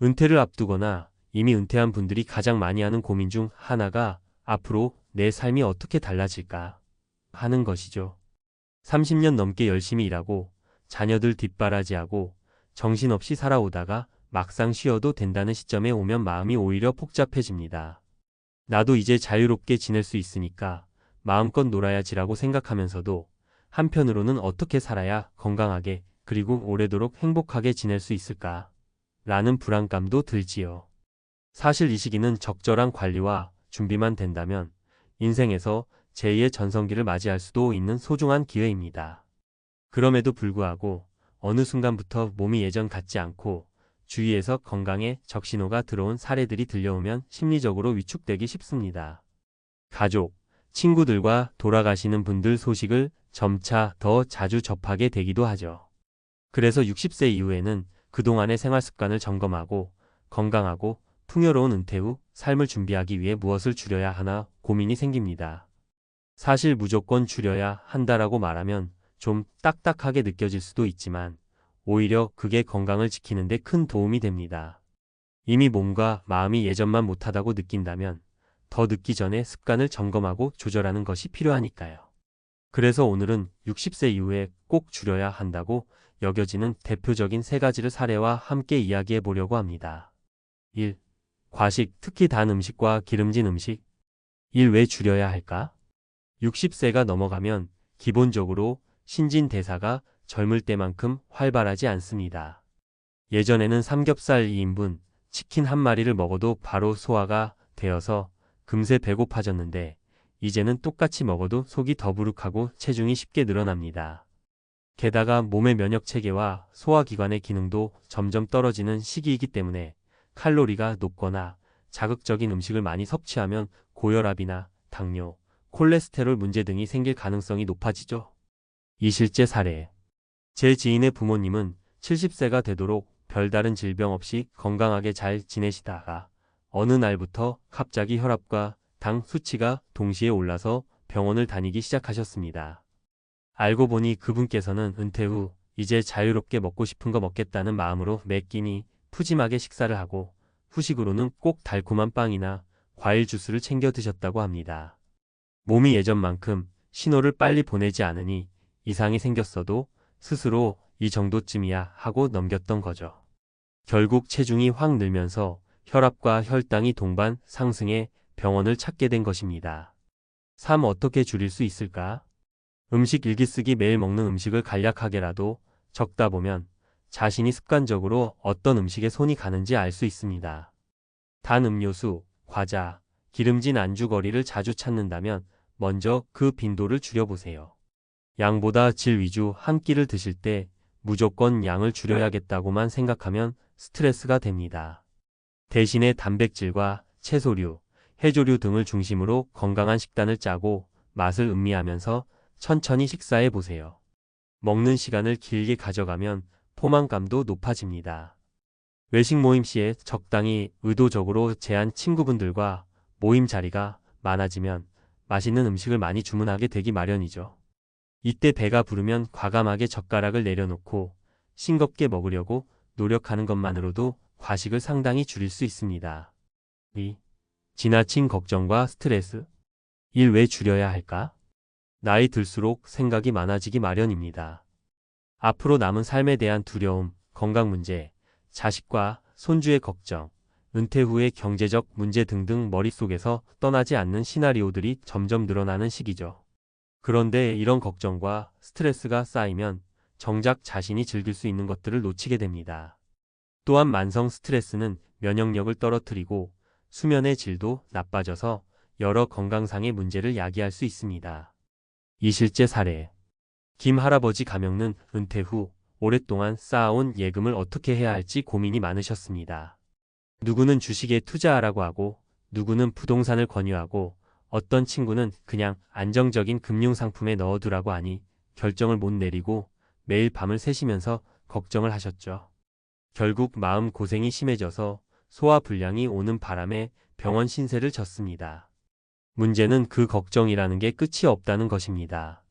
은퇴를 앞두거나 이미 은퇴한 분들이 가장 많이 하는 고민 중 하나가 앞으로 내 삶이 어떻게 달라질까 하는 것이죠. 30년 넘게 열심히 일하고 자녀들 뒷바라지하고 정신없이 살아오다가 막상 쉬어도 된다는 시점에 오면 마음이 오히려 복잡해집니다. 나도 이제 자유롭게 지낼 수 있으니까 마음껏 놀아야지라고 생각하면서도 한편으로는 어떻게 살아야 건강하게 그리고 오래도록 행복하게 지낼 수 있을까? 라는 불안감도 들지요. 사실 이 시기는 적절한 관리와 준비만 된다면 인생에서 제2의 전성기를 맞이할 수도 있는 소중한 기회입니다. 그럼에도 불구하고 어느 순간부터 몸이 예전 같지 않고 주위에서 건강에 적신호가 들어온 사례들이 들려오면 심리적으로 위축되기 쉽습니다. 가족, 친구들과 돌아가시는 분들 소식을 점차 더 자주 접하게 되기도 하죠. 그래서 60세 이후에는 그동안의 생활 습관을 점검하고 건강하고 풍요로운 은퇴 후 삶을 준비하기 위해 무엇을 줄여야 하나 고민이 생깁니다. 사실 무조건 줄여야 한다라고 말하면 좀 딱딱하게 느껴질 수도 있지만 오히려 그게 건강을 지키는 데 큰 도움이 됩니다. 이미 몸과 마음이 예전만 못하다고 느낀다면 더 늦기 전에 습관을 점검하고 조절하는 것이 필요하니까요. 그래서 오늘은 60세 이후에 꼭 줄여야 한다고 여겨지는 대표적인 세 가지를 사례와 함께 이야기해 보려고 합니다. 1. 과식, 특히 단 음식과 기름진 음식. 1. 왜 줄여야 할까? 60세가 넘어가면 기본적으로 신진대사가 젊을 때만큼 활발하지 않습니다. 예전에는 삼겹살 2인분, 치킨 한 마리를 먹어도 바로 소화가 되어서 금세 배고파졌는데 이제는 똑같이 먹어도 속이 더부룩하고 체중이 쉽게 늘어납니다. 게다가 몸의 면역체계와 소화기관의 기능도 점점 떨어지는 시기이기 때문에 칼로리가 높거나 자극적인 음식을 많이 섭취하면 고혈압이나 당뇨, 콜레스테롤 문제 등이 생길 가능성이 높아지죠. 이 실제 사례. 제 지인의 부모님은 70세가 되도록 별다른 질병 없이 건강하게 잘 지내시다가 어느 날부터 갑자기 혈압과 당 수치가 동시에 올라서 병원을 다니기 시작하셨습니다. 알고 보니 그분께서는 은퇴 후 이제 자유롭게 먹고 싶은 거 먹겠다는 마음으로 매 끼니 푸짐하게 식사를 하고 후식으로는 꼭 달콤한 빵이나 과일 주스를 챙겨 드셨다고 합니다. 몸이 예전만큼 신호를 빨리 보내지 않으니 이상이 생겼어도 스스로 이 정도쯤이야 하고 넘겼던 거죠. 결국 체중이 확 늘면서 혈압과 혈당이 동반 상승해 병원을 찾게 된 것입니다. 3. 어떻게 줄일 수 있을까? 음식 일기쓰기. 매일 먹는 음식을 간략하게라도 적다 보면 자신이 습관적으로 어떤 음식에 손이 가는지 알 수 있습니다. 단 음료수, 과자, 기름진 안주거리를 자주 찾는다면 먼저 그 빈도를 줄여보세요. 양보다 질 위주 한 끼를 드실 때 무조건 양을 줄여야겠다고만 생각하면 스트레스가 됩니다. 대신에 단백질과 채소류, 해조류 등을 중심으로 건강한 식단을 짜고 맛을 음미하면서 천천히 식사해 보세요. 먹는 시간을 길게 가져가면 포만감도 높아집니다. 외식 모임 시에 적당히 의도적으로 제한 친구분들과 모임 자리가 많아지면 맛있는 음식을 많이 주문하게 되기 마련이죠. 이때 배가 부르면 과감하게 젓가락을 내려놓고 싱겁게 먹으려고 노력하는 것만으로도 과식을 상당히 줄일 수 있습니다. 2. 지나친 걱정과 스트레스. 1. 왜 줄여야 할까? 나이 들수록 생각이 많아지기 마련입니다. 앞으로 남은 삶에 대한 두려움, 건강 문제, 자식과 손주의 걱정, 은퇴 후의 경제적 문제 등등 머릿속에서 떠나지 않는 시나리오들이 점점 늘어나는 시기죠. 그런데 이런 걱정과 스트레스가 쌓이면 정작 자신이 즐길 수 있는 것들을 놓치게 됩니다. 또한 만성 스트레스는 면역력을 떨어뜨리고 수면의 질도 나빠져서 여러 건강상의 문제를 야기할 수 있습니다. 이 실제 사례. 김 할아버지 가명은 은퇴 후 오랫동안 쌓아온 예금을 어떻게 해야 할지 고민이 많으셨습니다. 누구는 주식에 투자하라고 하고 누구는 부동산을 권유하고 어떤 친구는 그냥 안정적인 금융상품에 넣어두라고 하니 결정을 못 내리고 매일 밤을 새시면서 걱정을 하셨죠. 결국 마음 고생이 심해져서 소화불량이 오는 바람에 병원 신세를 졌습니다. 문제는 그 걱정이라는 게 끝이 없다는 것입니다.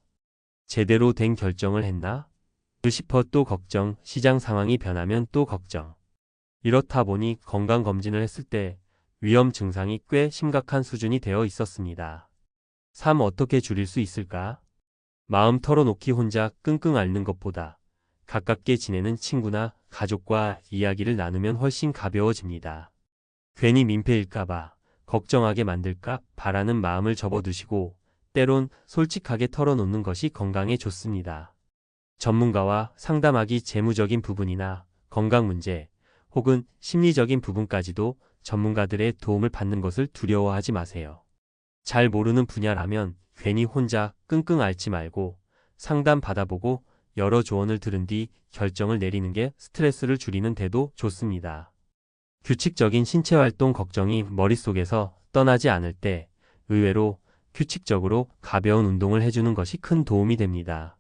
제대로 된 결정을 했나? 싶어 또 걱정, 시장 상황이 변하면 또 걱정. 이렇다 보니 건강검진을 했을 때 위험 증상이 꽤 심각한 수준이 되어 있었습니다. 3. 어떻게 줄일 수 있을까? 마음 털어놓기 혼자 끙끙 앓는 것보다 가깝게 지내는 친구나 가족과 이야기를 나누면 훨씬 가벼워집니다. 괜히 민폐일까봐 걱정하게 만들까 바라는 마음을 접어두시고 때론 솔직하게 털어놓는 것이 건강에 좋습니다. 전문가와 상담하기 재무적인 부분이나 건강 문제 혹은 심리적인 부분까지도 전문가들의 도움을 받는 것을 두려워하지 마세요. 잘 모르는 분야라면 괜히 혼자 끙끙 앓지 말고 상담 받아보고 여러 조언을 들은 뒤 결정을 내리는 게 스트레스를 줄이는 데도 좋습니다. 규칙적인 신체 활동 걱정이 머릿속에서 떠나지 않을 때 의외로 규칙적으로 가벼운 운동을 해주는 것이 큰 도움이 됩니다.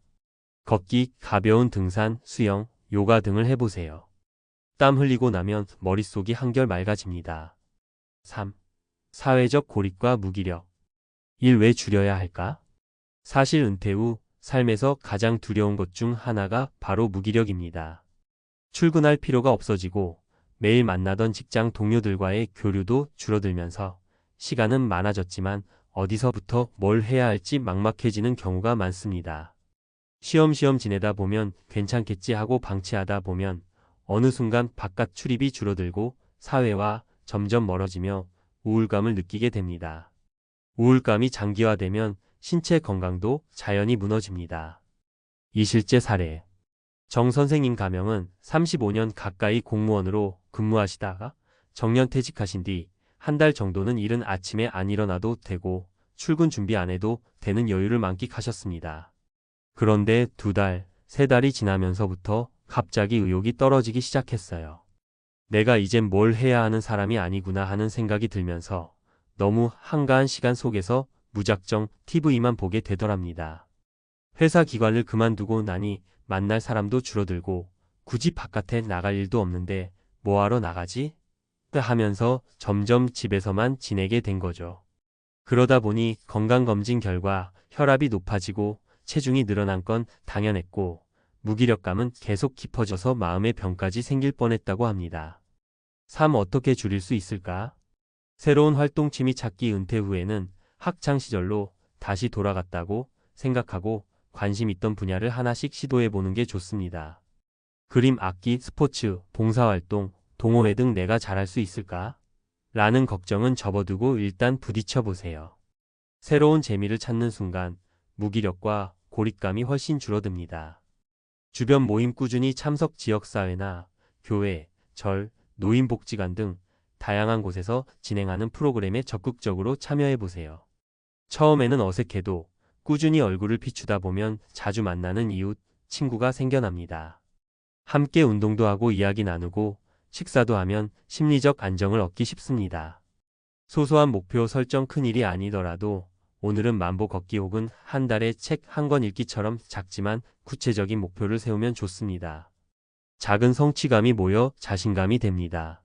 걷기, 가벼운 등산, 수영, 요가 등을 해보세요. 땀 흘리고 나면 머릿속이 한결 맑아집니다. 3. 사회적 고립과 무기력. 일 왜 줄여야 할까? 사실 은퇴 후 삶에서 가장 두려운 것 중 하나가 바로 무기력입니다. 출근할 필요가 없어지고 매일 만나던 직장 동료들과의 교류도 줄어들면서 시간은 많아졌지만 어디서부터 뭘 해야 할지 막막해지는 경우가 많습니다. 쉬엄쉬엄 지내다 보면 괜찮겠지 하고 방치하다 보면 어느 순간 바깥 출입이 줄어들고 사회와 점점 멀어지며 우울감을 느끼게 됩니다. 우울감이 장기화되면 신체 건강도 자연히 무너집니다. 이 실제 사례. 정 선생님 가명은 35년 가까이 공무원으로 근무하시다가 정년퇴직하신 뒤 한 달 정도는 일은 아침에 안 일어나도 되고 출근 준비 안 해도 되는 여유를 만끽하셨습니다. 그런데 2달, 3달이 지나면서부터 갑자기 의욕이 떨어지기 시작했어요. 내가 이젠 뭘 해야 하는 사람이 아니구나 하는 생각이 들면서 너무 한가한 시간 속에서 무작정 TV만 보게 되더랍니다. 회사 기관을 그만두고 나니 만날 사람도 줄어들고 굳이 바깥에 나갈 일도 없는데 뭐하러 나가지? 하면서 점점 집에서만 지내게 된 거죠. 그러다 보니 건강검진 결과 혈압이 높아지고 체중이 늘어난 건 당연했고 무기력감은 계속 깊어져서 마음의 병까지 생길 뻔했다고 합니다. 3. 어떻게 줄일 수 있을까? 새로운 활동 취미 찾기. 은퇴 후에는 학창 시절로 다시 돌아갔다고 생각하고 관심 있던 분야를 하나씩 시도해보는 게 좋습니다. 그림, 악기, 스포츠, 봉사활동, 동호회 등 내가 잘할 수 있을까? 라는 걱정은 접어두고 일단 부딪혀보세요. 새로운 재미를 찾는 순간 무기력과 고립감이 훨씬 줄어듭니다. 주변 모임 꾸준히 참석. 지역사회나 교회, 절, 노인복지관 등 다양한 곳에서 진행하는 프로그램에 적극적으로 참여해보세요. 처음에는 어색해도 꾸준히 얼굴을 비추다 보면 자주 만나는 이웃, 친구가 생겨납니다. 함께 운동도 하고 이야기 나누고 식사도 하면 심리적 안정을 얻기 쉽습니다. 소소한 목표 설정. 큰일이 아니더라도 오늘은 만보 걷기 혹은 한 달에 책 한 권 읽기처럼 작지만 구체적인 목표를 세우면 좋습니다. 작은 성취감이 모여 자신감이 됩니다.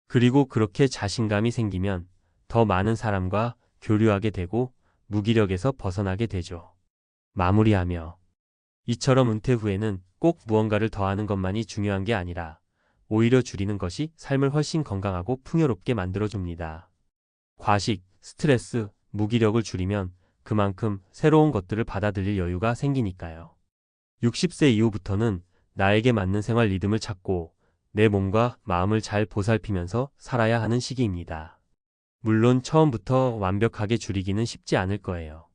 그리고 그렇게 자신감이 생기면 더 많은 사람과 교류하게 되고 무기력에서 벗어나게 되죠. 마무리하며 이처럼 은퇴 후에는 꼭 무언가를 더하는 것만이 중요한 게 아니라 오히려 줄이는 것이 삶을 훨씬 건강하고 풍요롭게 만들어줍니다. 과식, 스트레스, 무기력을 줄이면 그만큼 새로운 것들을 받아들일 여유가 생기니까요. 60세 이후부터는 나에게 맞는 생활 리듬을 찾고 내 몸과 마음을 잘 보살피면서 살아야 하는 시기입니다. 물론 처음부터 완벽하게 줄이기는 쉽지 않을 거예요.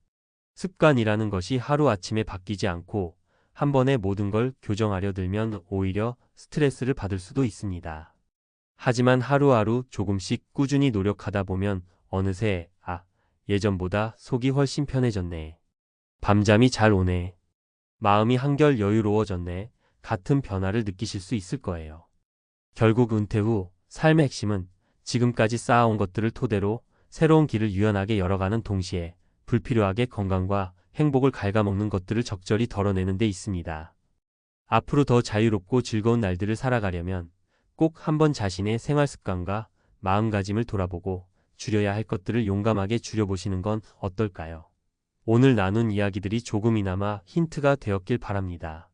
습관이라는 것이 하루아침에 바뀌지 않고 한 번에 모든 걸 교정하려 들면 오히려 스트레스를 받을 수도 있습니다. 하지만 하루하루 조금씩 꾸준히 노력하다 보면 어느새 예전보다 속이 훨씬 편해졌네. 밤잠이 잘 오네. 마음이 한결 여유로워졌네. 같은 변화를 느끼실 수 있을 거예요. 결국 은퇴 후 삶의 핵심은 지금까지 쌓아온 것들을 토대로 새로운 길을 유연하게 열어가는 동시에 불필요하게 건강과 행복을 갉아먹는 것들을 적절히 덜어내는 데 있습니다. 앞으로 더 자유롭고 즐거운 날들을 살아가려면 꼭 한번 자신의 생활 습관과 마음가짐을 돌아보고 줄여야 할 것들을 용감하게 줄여보시는 건 어떨까요? 오늘 나눈 이야기들이 조금이나마 힌트가 되었길 바랍니다.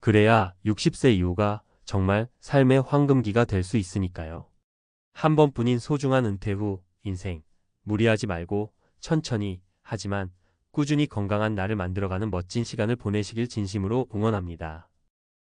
그래야 60세 이후가 정말 삶의 황금기가 될 수 있으니까요. 한 번뿐인 소중한 은퇴 후 인생, 무리하지 말고 천천히 하지만 꾸준히 건강한 나를 만들어가는 멋진 시간을 보내시길 진심으로 응원합니다.